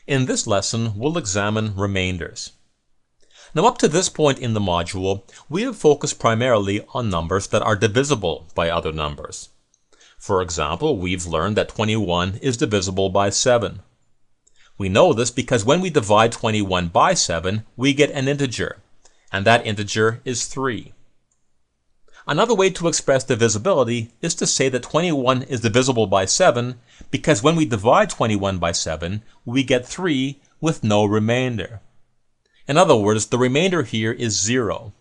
In this lesson, we'll examine remainders. Now, up to this point in the module, we have focused primarily on numbers that are divisible by other numbers. For example, we've learned that 21 is divisible by 7. We know this because when we divide 21 by 7, we get an integer, and that integer is 3. Another way to express divisibility is to say that 21 is divisible by 7 because when we divide 21 by 7, we get 3 with no remainder. In other words, the remainder here is 0.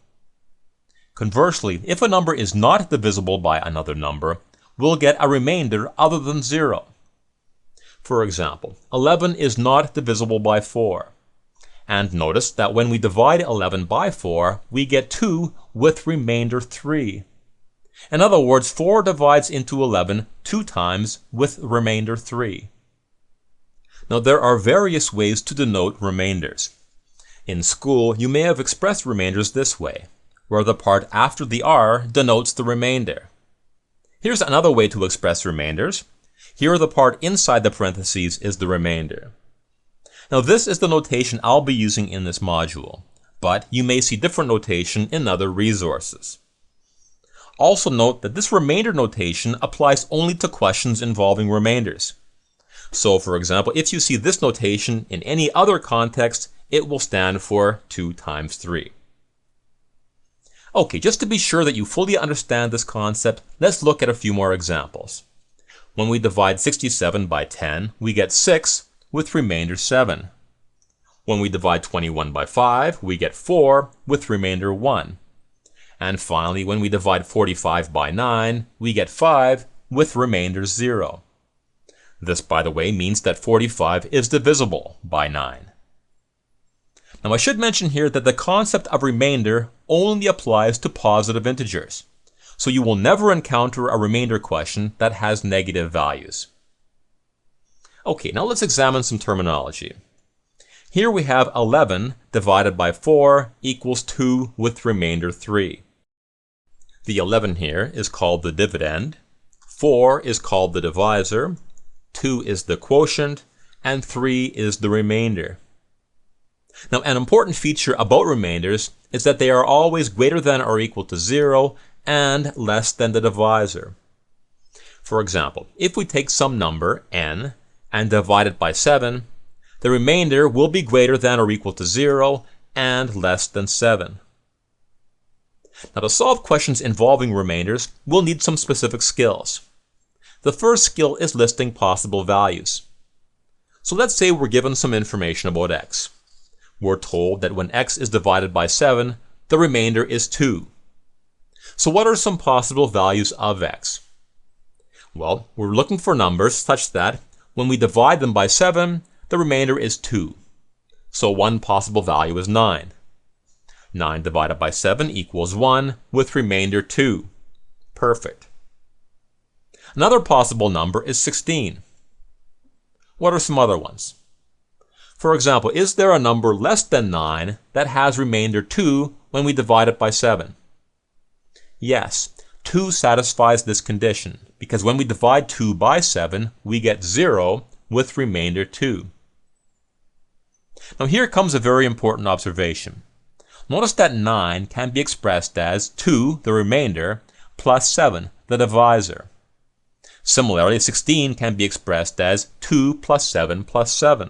Conversely, if a number is not divisible by another number, we'll get a remainder other than 0. For example, 11 is not divisible by 4. And notice that when we divide 11 by 4, we get 2 with remainder 3. In other words, 4 divides into 11 2 times with remainder 3. Now, there are various ways to denote remainders. In school, you may have expressed remainders this way, where the part after the r denotes the remainder. Here's another way to express remainders. Here, the part inside the parentheses is the remainder. Now, this is the notation I'll be using in this module, but you may see different notation in other resources. Also note that this remainder notation applies only to questions involving remainders. So, for example, if you see this notation in any other context, it will stand for 2 times 3. Okay, just to be sure that you fully understand this concept, let's look at a few more examples. When we divide 67 by 10, we get 6 with remainder 7. When we divide 21 by 5, we get 4 with remainder 1. And finally, when we divide 45 by 9, we get 5 with remainder 0. This, by the way, means that 45 is divisible by 9. Now, I should mention here that the concept of remainder only applies to positive integers. So you will never encounter a remainder question that has negative values. Okay, now let's examine some terminology. Here we have 11 divided by 4 equals 2 with remainder 3. The 11 here is called the dividend, 4 is called the divisor, 2 is the quotient, and 3 is the remainder. Now, an important feature about remainders is that they are always greater than or equal to 0 and less than the divisor. For example, if we take some number, n, and divide it by 7, the remainder will be greater than or equal to 0 and less than 7. Now, to solve questions involving remainders, we'll need some specific skills. The first skill is listing possible values. So let's say we're given some information about x. We're told that when x is divided by 7, the remainder is 2. So what are some possible values of x? Well, we're looking for numbers such that when we divide them by 7, the remainder is 2. So one possible value is 9. 9 divided by 7 equals 1 with remainder 2. Perfect. Another possible number is 16. What are some other ones? For example, is there a number less than 9 that has remainder 2 when we divide it by 7? Yes, 2 satisfies this condition because when we divide 2 by 7, we get 0 with remainder 2. Now here comes a very important observation. Notice that 9 can be expressed as 2, the remainder, plus 7, the divisor. Similarly, 16 can be expressed as 2 plus 7 plus 7.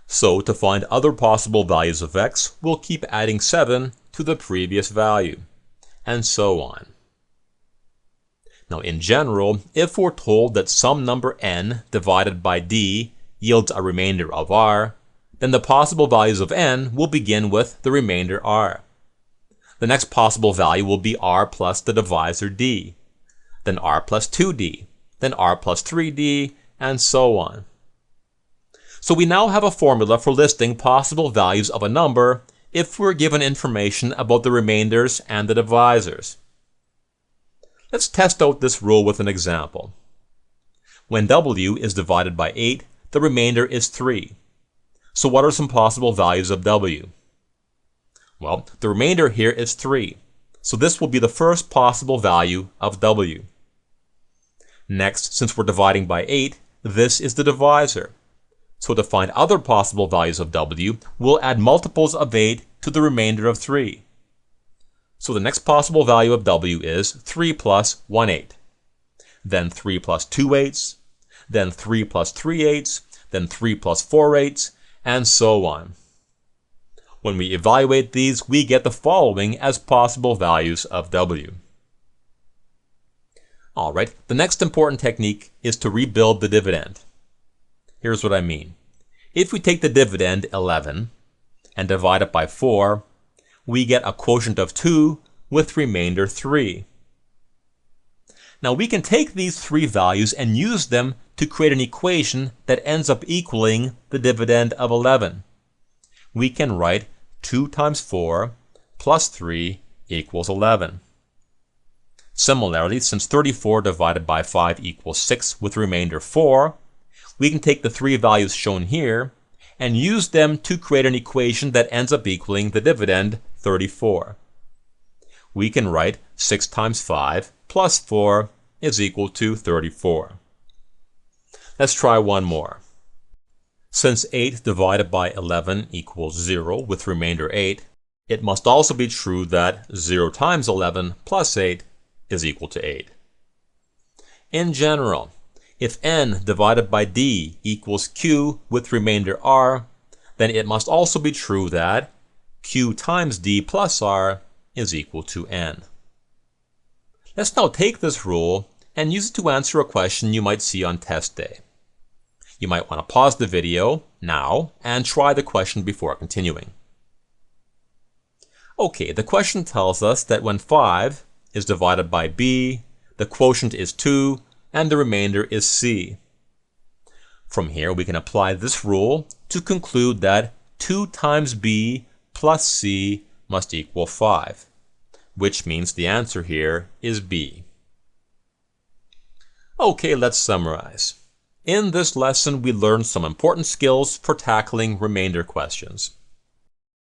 So to find other possible values of x, we'll keep adding 7 to the previous value, and so on. Now, in general, if we're told that some number n divided by d yields a remainder of r, then the possible values of n will begin with the remainder r. The next possible value will be r plus the divisor d, then r plus 2d, then r plus 3d, and so on. So we now have a formula for listing possible values of a number if we're given information about the remainders and the divisors. Let's test out this rule with an example. When w is divided by 8, the remainder is 3. So what are some possible values of w? Well, the remainder here is 3. So this will be the first possible value of w. Next, since we're dividing by 8, this is the divisor. So to find other possible values of w, we'll add multiples of 8 to the remainder of 3. So the next possible value of w is 3 plus 1 8. Then 3 plus 2 8s, then 3 plus 3 8s, then 3 plus 4 8s, and so on. When we evaluate these, we get the following as possible values of w. Alright, the next important technique is to rebuild the dividend. Here's what I mean. If we take the dividend 11 and divide it by 4, we get a quotient of 2 with remainder 3. Now we can take these three values and use them to create an equation that ends up equaling the dividend of 11. We can write 2 times 4 plus 3 equals 11. Similarly, since 34 divided by 5 equals 6 with remainder 4, we can take the three values shown here and use them to create an equation that ends up equaling the dividend 34. We can write 6 times 5 plus 4 is equal to 34. Let's try one more. Since 8 divided by 11 equals 0 with remainder 8, it must also be true that 0 times 11 plus 8 is equal to 8. In general, if n divided by d equals q with remainder r, then it must also be true that q times d plus r is equal to n. Let's now take this rule and use it to answer a question you might see on test day. You might want to pause the video now and try the question before continuing. Okay, the question tells us that when 5 is divided by b, the quotient is 2 and the remainder is c. From here we can apply this rule to conclude that 2 times b plus c must equal 5, which means the answer here is b. Okay, let's summarize. In this lesson we learned some important skills for tackling remainder questions.